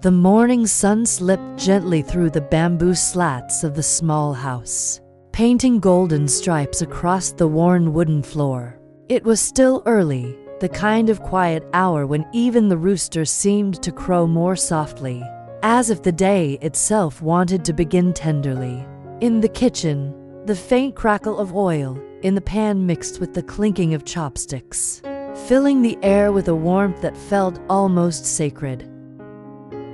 The morning sun slipped gently through the bamboo slats of the small house, painting golden stripes across the worn wooden floor. It was still early, the kind of quiet hour when even the rooster seemed to crow more softly, as if the day itself wanted to begin tenderly. In the kitchen, the faint crackle of oil in the pan mixed with the clinking of chopsticks, filling the air with a warmth that felt almost sacred.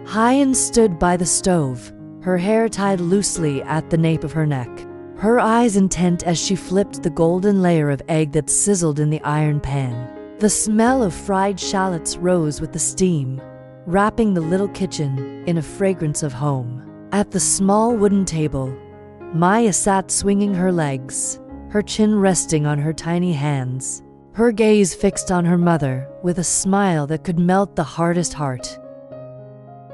Huyen stood by the stove, her hair tied loosely at the nape of her neck, her eyes intent as she flipped the golden layer of egg that sizzled in the iron pan. The smell of fried shallots rose with the steam, wrapping the little kitchen in a fragrance of home. At the small wooden table, Maya sat swinging her legs, her chin resting on her tiny hands, her gaze fixed on her mother with a smile that could melt the hardest heart.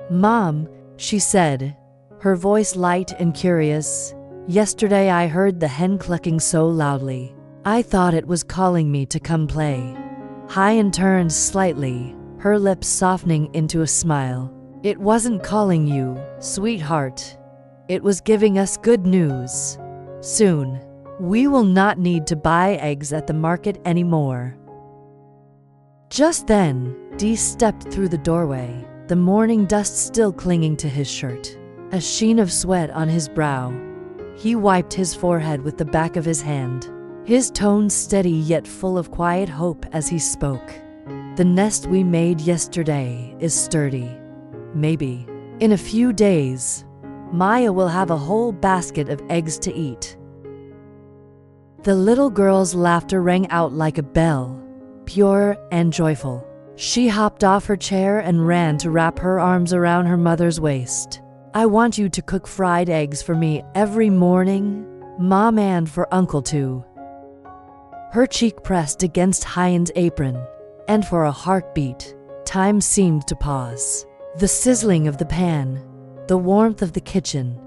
"Mom," she said, her voice light and curious, "yesterday I heard the hen clucking so loudly. I thought it was calling me to come play." Huyen turned slightly, her lips softening into a smile. "It wasn't calling you, sweetheart. It was giving us good news. Soon, we will not need to buy eggs at the market anymore." Just then, Dee stepped through the doorway, the morning dust still clinging to his shirt, a sheen of sweat on his brow. He wiped his forehead with the back of his hand, his tone steady yet full of quiet hope as he spoke. "The nest we made yesterday is sturdy. Maybe, in a few days, Maya will have a whole basket of eggs to eat." The little girl's laughter rang out like a bell, pure and joyful. She hopped off her chair and ran to wrap her arms around her mother's waist. "I want you to cook fried eggs for me every morning, Mom, and for Uncle too." Her cheek pressed against Huyen's apron, and for a heartbeat, time seemed to pause. The sizzling of the pan, the warmth of the kitchen,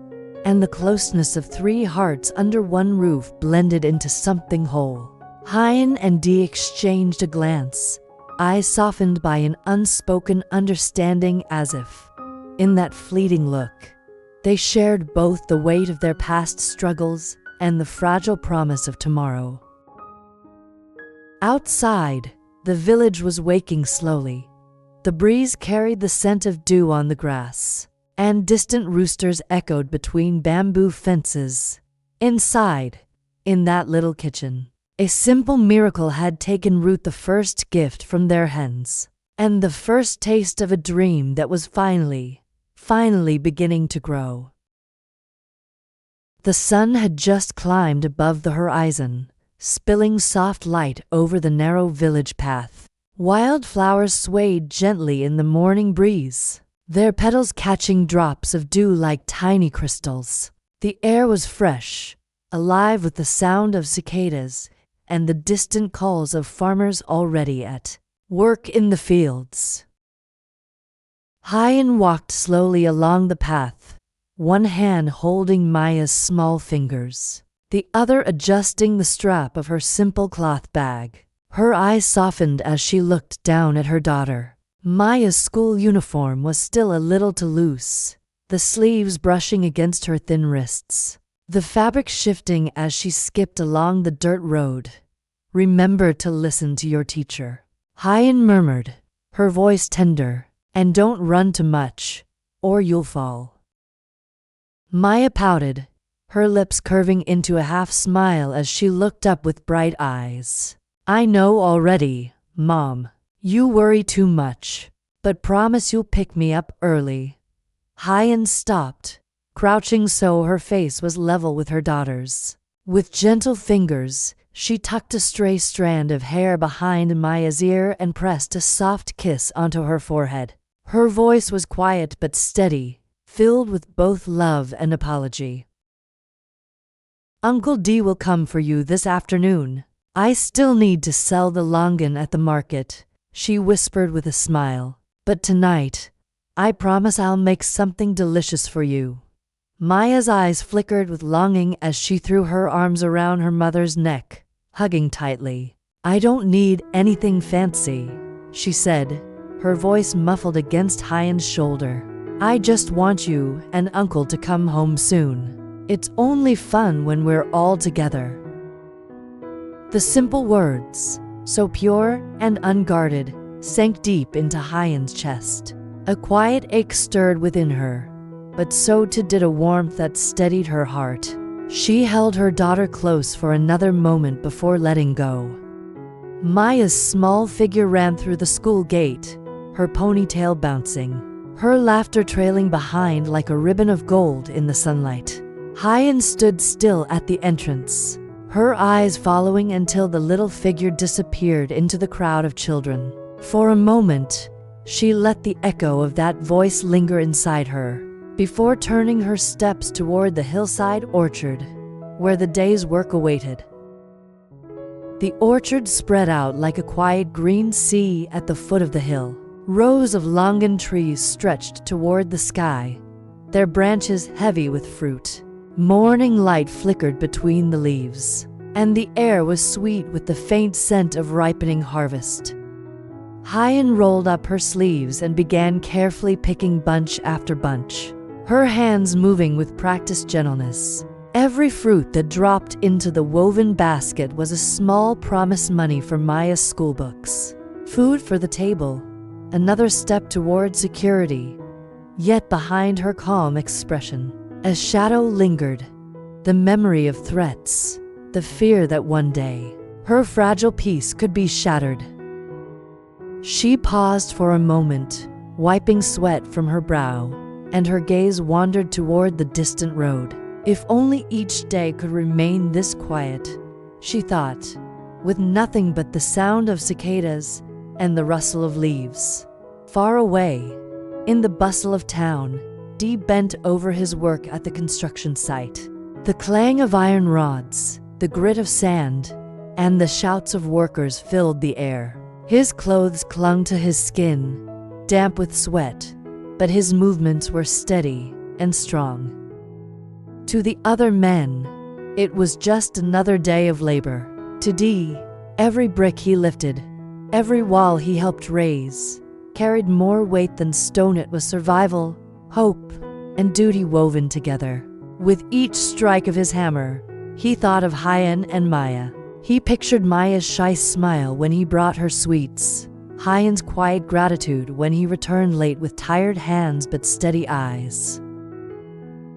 and the closeness of three hearts under one roof blended into something whole. Huyen and Dee exchanged a glance, eyes softened by an unspoken understanding, as if, in that fleeting look, they shared both the weight of their past struggles and the fragile promise of tomorrow. Outside, the village was waking slowly. The breeze carried the scent of dew on the grass, and distant roosters echoed between bamboo fences. Inside, in that little kitchen, a simple miracle had taken root, the first gift from their hens, and the first taste of a dream that was finally beginning to grow. The sun had just climbed above the horizon, spilling soft light over the narrow village path. Wildflowers swayed gently in the morning breeze, their petals catching drops of dew like tiny crystals. The air was fresh, alive with the sound of cicadas and the distant calls of farmers already at work in the fields. Huyen walked slowly along the path, one hand holding Maya's small fingers, the other adjusting the strap of her simple cloth bag. Her eyes softened as she looked down at her daughter. Maya's school uniform was still a little too loose, the sleeves brushing against her thin wrists, the fabric shifting as she skipped along the dirt road. "Remember to listen to your teacher," Huyen murmured, her voice tender, "and don't run too much, or you'll fall." Maya pouted, her lips curving into a half smile as she looked up with bright eyes. "I know already, Mom. You worry too much, but promise you'll pick me up early." Huyen stopped, crouching so her face was level with her daughter's. With gentle fingers, she tucked a stray strand of hair behind Maya's ear and pressed a soft kiss onto her forehead. Her voice was quiet but steady, filled with both love and apology. "Uncle D will come for you this afternoon. I still need to sell the longan at the market," she whispered with a smile. "But tonight, I promise I'll make something delicious for you." Maya's eyes flickered with longing as she threw her arms around her mother's neck, hugging tightly. "I don't need anything fancy," she said, her voice muffled against Huyen's shoulder. I just want you and Uncle to come home soon. It's only fun when we're all together." The simple words, so pure and unguarded, sank deep into Huyen's chest. A quiet ache stirred within her, but so too did a warmth that steadied her heart. She held her daughter close for another moment before letting go. Maya's small figure ran through the school gate, her ponytail bouncing, her laughter trailing behind like a ribbon of gold in the sunlight. Huyen stood still at the entrance, her eyes following until the little figure disappeared into the crowd of children. For a moment, she let the echo of that voice linger inside her, before turning her steps toward the hillside orchard, where the day's work awaited. The orchard spread out like a quiet green sea at the foot of the hill. Rows of longan trees stretched toward the sky, their branches heavy with fruit. Morning light flickered between the leaves, and the air was sweet with the faint scent of ripening harvest. Huyen rolled up her sleeves and began carefully picking bunch after bunch, her hands moving with practiced gentleness. Every fruit that dropped into the woven basket was a small promise money for Maya's school books. Food for the table, another step toward security. Yet behind her calm expression, a shadow lingered, the memory of threats, the fear that one day her fragile peace could be shattered. She paused for a moment, wiping sweat from her brow, and her gaze wandered toward the distant road. If only each day could remain this quiet, she thought, with nothing but the sound of cicadas and the rustle of leaves. Far away, in the bustle of town, Dee bent over his work at the construction site. The clang of iron rods, the grit of sand, and the shouts of workers filled the air. His clothes clung to his skin, damp with sweat, but his movements were steady and strong. To the other men, it was just another day of labor. To Dee, every brick he lifted, every wall he helped raise, carried more weight than stone. It was survival, hope, and duty woven together. With each strike of his hammer, he thought of Huyen and Maya. He pictured Maya's shy smile when he brought her sweets, Huyen's quiet gratitude when he returned late with tired hands but steady eyes.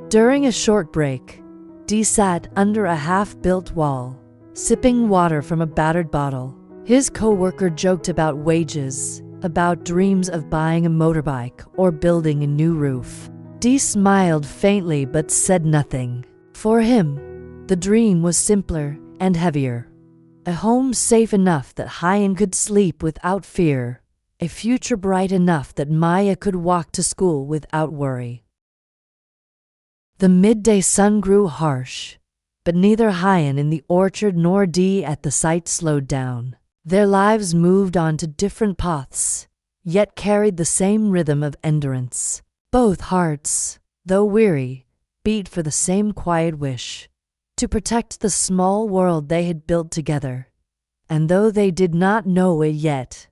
During a short break, Dee sat under a half-built wall, sipping water from a battered bottle. His co-worker joked about wages, about dreams of buying a motorbike or building a new roof. Dee smiled faintly but said nothing. For him, the dream was simpler and heavier. A home safe enough that Huyen could sleep without fear, a future bright enough that Maya could walk to school without worry. The midday sun grew harsh, but neither Huyen in the orchard nor Dee at the site slowed down. Their lives moved on to different paths, yet carried the same rhythm of endurance. Both hearts, though weary, beat for the same quiet wish, to protect the small world they had built together. And though they did not know it yet,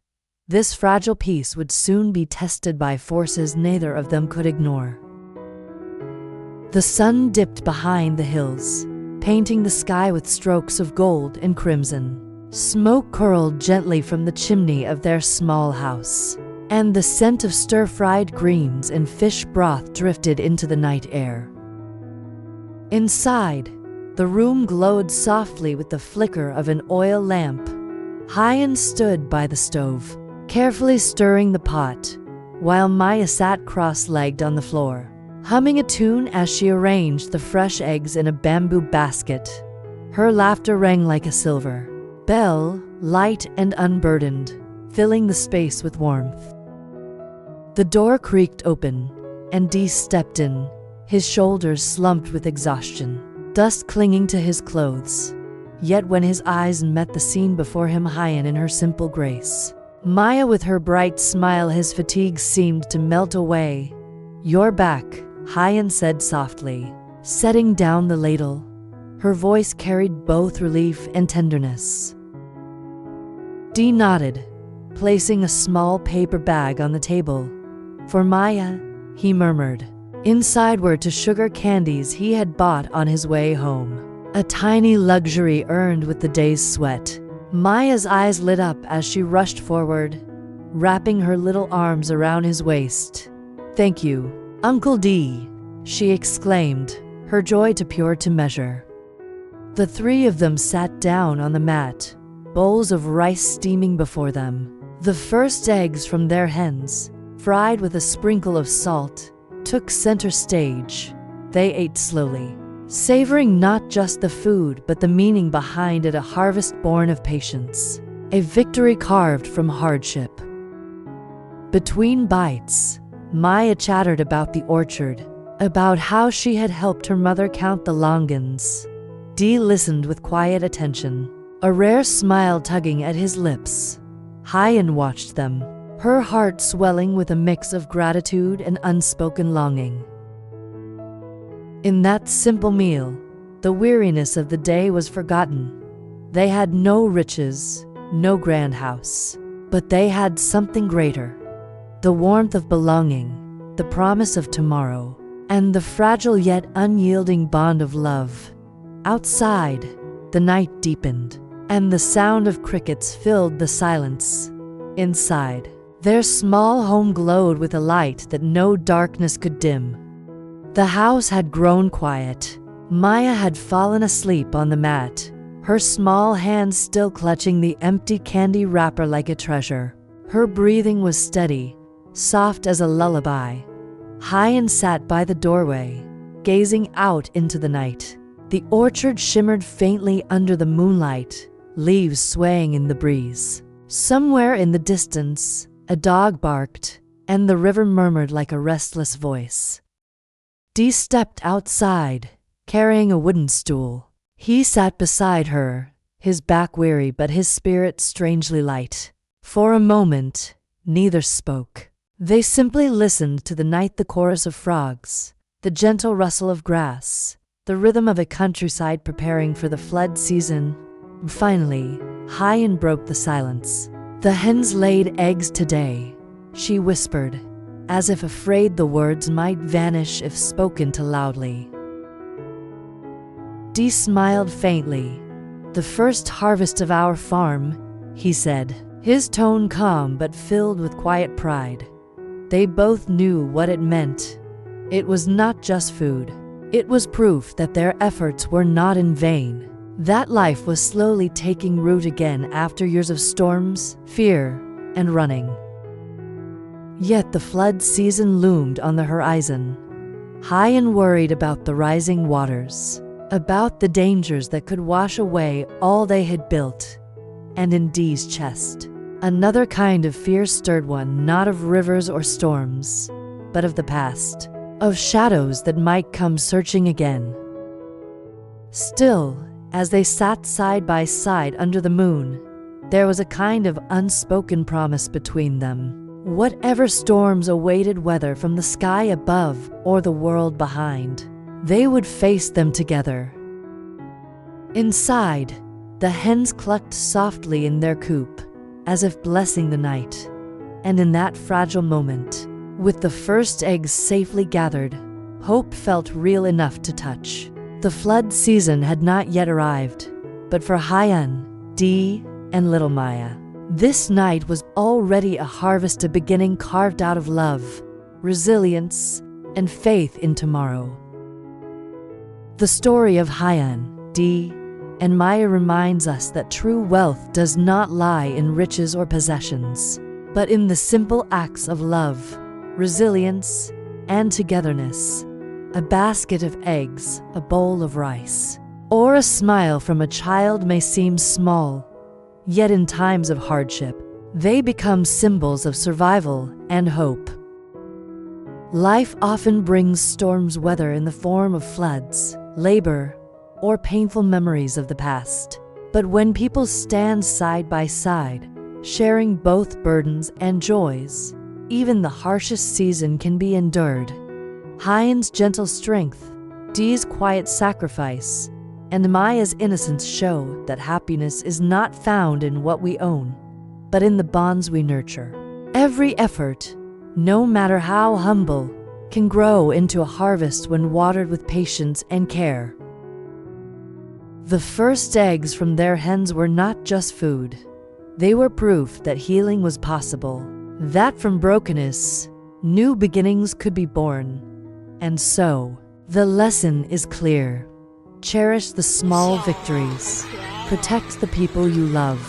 this fragile peace would soon be tested by forces neither of them could ignore. The sun dipped behind the hills, painting the sky with strokes of gold and crimson. Smoke curled gently from the chimney of their small house, and the scent of stir-fried greens and fish broth drifted into the night air. Inside, the room glowed softly with the flicker of an oil lamp. Huyen stood by the stove, carefully stirring the pot, while Maya sat cross-legged on the floor, humming a tune as she arranged the fresh eggs in a bamboo basket. Her laughter rang like a silver bell, light and unburdened, filling the space with warmth. The door creaked open, and Dee stepped in, his shoulders slumped with exhaustion, dust clinging to his clothes. Yet when his eyes met the scene before him, Huyen in her simple grace, Maya with her bright smile, his fatigue seemed to melt away. "You're back," Huyen said softly, setting down the ladle. Her voice carried both relief and tenderness. Dee nodded, placing a small paper bag on the table. For Maya, he murmured. Inside were two sugar candies he had bought on his way home. A tiny luxury earned with the day's sweat. Maya's eyes lit up as she rushed forward, wrapping her little arms around his waist. "Thank you, Uncle D," she exclaimed, her joy too pure to measure. The three of them sat down on the mat, bowls of rice steaming before them. The first eggs from their hens, fried with a sprinkle of salt, took center stage. They ate slowly, savoring not just the food but the meaning behind it, a harvest born of patience, a victory carved from hardship. Between bites, Maya chattered about the orchard, about how she had helped her mother count the longans. Dee listened with quiet attention, a rare smile tugging at his lips. Huyen watched them, her heart swelling with a mix of gratitude and unspoken longing. In that simple meal, the weariness of the day was forgotten. They had no riches, no grand house, but they had something greater: the warmth of belonging, the promise of tomorrow, and the fragile yet unyielding bond of love. Outside, the night deepened, and the sound of crickets filled the silence. Inside, their small home glowed with a light that no darkness could dim. The house had grown quiet. Maya had fallen asleep on the mat, her small hands still clutching the empty candy wrapper like a treasure. Her breathing was steady, soft as a lullaby. Huyen sat by the doorway, gazing out into the night. The orchard shimmered faintly under the moonlight, leaves swaying in the breeze. Somewhere in the distance, a dog barked, and the river murmured like a restless voice. Dee stepped outside, carrying a wooden stool. He sat beside her, his back weary but his spirit strangely light. For a moment, neither spoke. They simply listened to the night, the chorus of frogs, the gentle rustle of grass, the rhythm of a countryside preparing for the flood season. Finally, Huyen broke the silence. "The hens laid eggs today," she whispered, as if afraid the words might vanish if spoken too loudly. Dee smiled faintly. "The first harvest of our farm," he said, his tone calm but filled with quiet pride. They both knew what it meant. It was not just food. It was proof that their efforts were not in vain, that life was slowly taking root again after years of storms, fear, and running. Yet the flood season loomed on the horizon. Huyen worried about the rising waters, about the dangers that could wash away all they had built. And in Dee's chest, another kind of fear stirred, one not of rivers or storms, but of the past, of shadows that might come searching again. Still, as they sat side by side under the moon, there was a kind of unspoken promise between them. Whatever storms awaited, whether from the sky above or the world behind, they would face them together. Inside, the hens clucked softly in their coop, as if blessing the night. And in that fragile moment, with the first eggs safely gathered, hope felt real enough to touch. The flood season had not yet arrived, but for Huyen, Dee, and little Maya, this night was already a harvest, a beginning carved out of love, resilience, and faith in tomorrow. The story of Huyen, Dee, and Maya reminds us that true wealth does not lie in riches or possessions, but in the simple acts of love, resilience, and togetherness. A basket of eggs, a bowl of rice, or a smile from a child may seem small, yet in times of hardship, they become symbols of survival and hope. Life often brings storms, whether in the form of floods, labor, or painful memories of the past. But when people stand side by side, sharing both burdens and joys, even the harshest season can be endured. Huyen's gentle strength, Dee's quiet sacrifice, and Maya's innocence show that happiness is not found in what we own, but in the bonds we nurture. Every effort, no matter how humble, can grow into a harvest when watered with patience and care. The first eggs from their hens were not just food. They were proof that healing was possible, that from brokenness, new beginnings could be born. And so, the lesson is clear. Cherish the small victories, protect the people you love,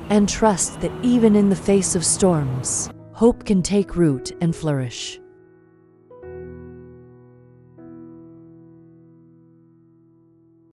and trust that even in the face of storms, hope can take root and flourish.